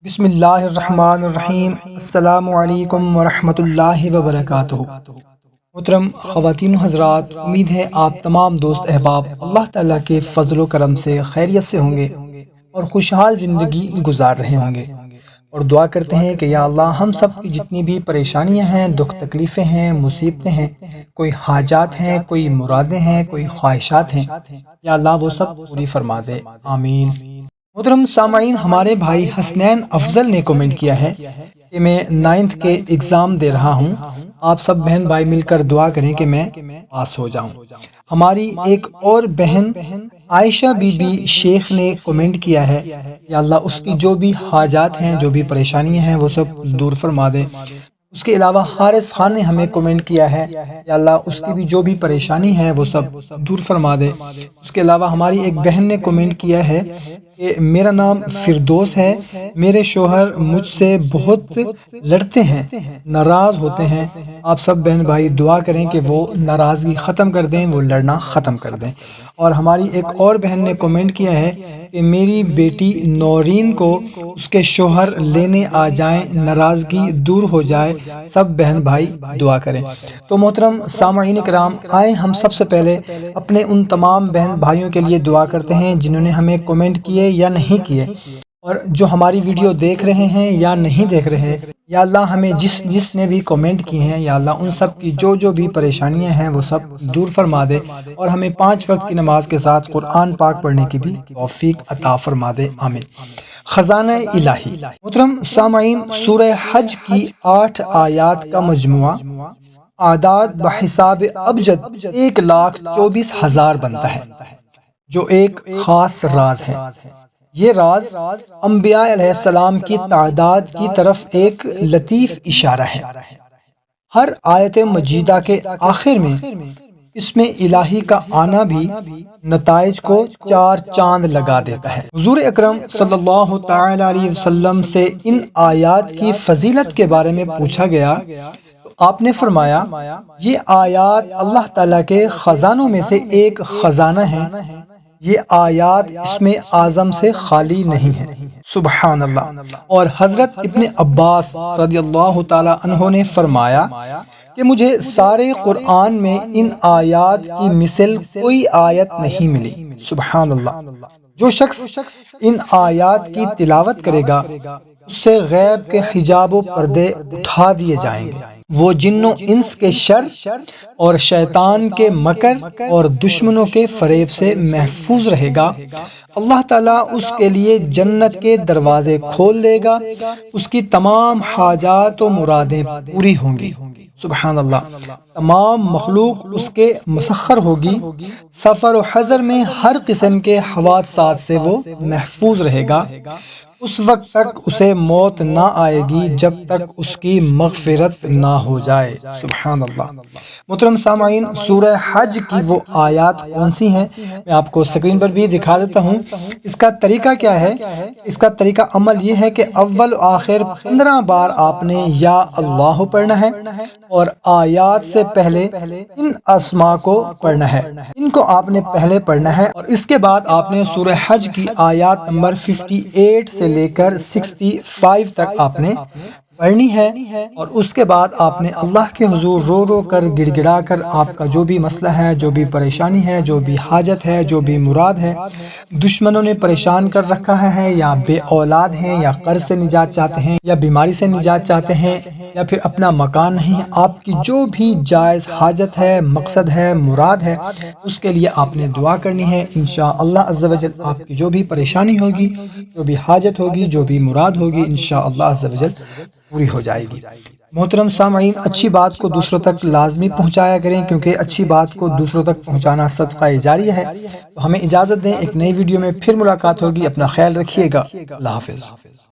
بسم اللہ الرحمن الرحیم۔ السلام علیکم ورحمۃ اللہ وبرکاتہ۔ محترم خواتین و حضرات، امید ہے آپ تمام دوست احباب اللہ تعالیٰ کے فضل و کرم سے خیریت سے ہوں گے اور خوشحال زندگی گزار رہے ہوں گے، اور دعا کرتے ہیں کہ یا اللہ ہم سب کی جتنی بھی پریشانیاں ہیں، دکھ تکلیفیں ہیں، مصیبتیں ہیں، کوئی حاجات ہیں، کوئی مرادیں ہیں، کوئی خواہشات ہیں، یا اللہ وہ سب پوری فرما دے، آمین۔ محترم سامعین، ہمارے بھائی حسنین افضل نے کمنٹ کیا ہے کہ میں 9th کے ایگزام دے رہا ہوں، آپ سب بہن بھائی مل کر دعا کریں کہ میں پاس ہو جاؤں۔ ہماری ایک اور بہن عائشہ بی بی شیخ نے کمنٹ کیا ہے، یا اللہ اس کی جو بھی حاجات ہیں، جو بھی پریشانیاں ہیں، وہ سب دور فرما دے۔ اس کے علاوہ حارث خان نے ہمیں کمنٹ کیا ہے، یا اللہ اس کی بھی جو بھی پریشانی ہے وہ سب دور فرما دے۔ اس کے علاوہ ہماری ایک بہن نے کمنٹ کیا ہے کہ میرا نام فردوس ہے، میرے شوہر مجھ سے بہت لڑتے ہیں، ناراض ہوتے ہیں، آپ سب بہن بھائی دعا کریں کہ وہ ناراضگی ختم کر دیں، وہ لڑنا ختم کر دیں۔ اور ہماری ایک اور بہن نے کمنٹ کیا ہے کہ میری بیٹی نورین کو اس کے شوہر لینے آ جائیں، ناراضگی دور ہو جائے، سب بہن بھائی دعا کریں۔ تو محترم سامعین کرام، آئیں ہم سب سے پہلے اپنے ان تمام بہن بھائیوں کے لیے دعا کرتے ہیں جنہوں نے ہمیں کمنٹ کیے یا نہیں کیے، اور جو ہماری ویڈیو دیکھ رہے ہیں یا نہیں دیکھ رہے، یا اللہ ہمیں جس نے بھی کمنٹ کیے ہیں، یا اللہ ان سب کی جو بھی پریشانیاں ہیں وہ سب دور فرما دے، اور ہمیں 5 وقت کی نماز کے ساتھ قرآن پاک پڑھنے کی بھی توفیق عطا فرما دے، آمین۔ خزانہ الہی۔ محترم سامعین، سورہ حج کی 8 آیات کا مجموعہ اعداد بحساب ابجد 1,24,000 بنتا ہے، جو ایک خاص راز ہے۔ یہ راز انبیاء علیہ السلام کی تعداد کی طرف ایک لطیف اشارہ ہے۔ ہر آیت مجیدہ کے آخر میں اس میں الہی کا آنا بھی نتائج کو 4 چاند لگا دیتا ہے۔ حضور اکرم صلی اللہ تعالی علیہ وسلم سے ان آیات کی فضیلت کے بارے میں پوچھا گیا تو آپ نے فرمایا، یہ آیات اللہ تعالیٰ کے خزانوں میں سے ایک خزانہ ہے، یہ آیات اسم اعظم سے خالی نہیں ہے، سبحان اللہ۔ اور حضرت ابن عباس رضی اللہ تعالی عنہ نے فرمایا کہ مجھے سارے قرآن میں ان آیات کی مثل کوئی آیت نہیں ملی، سبحان اللہ۔ جو شخص ان آیات کی تلاوت کرے گا اس سے غیب کے حجاب و پردے اٹھا دیے جائیں گے، وہ جن و انس کے شر اور شیطان کے مکر اور دشمنوں کے فریب سے محفوظ رہے گا، اللہ تعالیٰ اس کے لیے جنت کے دروازے کھول دے گا، اس کی تمام حاجات و مرادیں پوری ہوں گی، سبحان اللہ۔ تمام مخلوق اس کے مسخر ہوگی، سفر و حضر میں ہر قسم کے حوادثات سے وہ محفوظ رہے گا، اس وقت تک اسے موت نہ آئے گی جب تک اس کی مغفرت نہ ہو جائے، سبحان اللہ۔ محترم سامعین، سورہ حج کی وہ آیات کون سی ہیں میں آپ کو اسکرین پر بھی دکھا دیتا ہوں۔ اس کا طریقہ کیا ہے؟ اس کا طریقہ عمل یہ ہے کہ اول و آخر 15 بار آپ نے یا اللہ پڑھنا ہے، اور آیات سے پہلے ان اسماء کو پڑھنا ہے، ان کو آپ نے پہلے پڑھنا ہے، اور اس کے بعد آپ نے سورہ حج کی آیات نمبر 58 سے لے کر 65 تک آپ نے پڑھنی ہے، اور اس کے بعد آپ نے اللہ کے حضور رو رو کر گڑ گڑا کر آپ کا جو بھی مسئلہ ہے، جو بھی پریشانی ہے، جو بھی حاجت ہے، جو بھی مراد ہے، دشمنوں نے پریشان کر رکھا ہے، یا بے اولاد ہیں، یا قرض سے نجات چاہتے ہیں، یا بیماری سے نجات چاہتے ہیں، یا پھر اپنا مکان نہیں ہے، آپ کی جو بھی جائز حاجت ہے، مقصد ہے، مراد ہے، اس کے لیے آپ نے دعا کرنی ہے۔ انشاءاللہ عز و جل آپ کی جو بھی پریشانی ہوگی، جو بھی حاجت ہوگی، جو بھی مراد ہوگی، انشاءاللہ عز و جل پوری ہو جائے گی۔ محترم سامعین، اچھی بات کو دوسروں تک لازمی پہنچایا کریں، کیونکہ اچھی بات کو دوسروں تک پہنچانا صدقہ جاریہ ہے۔ تو ہمیں اجازت دیں، ایک نئی ویڈیو میں پھر ملاقات ہوگی، اپنا خیال رکھیے گا، اللہ حافظ۔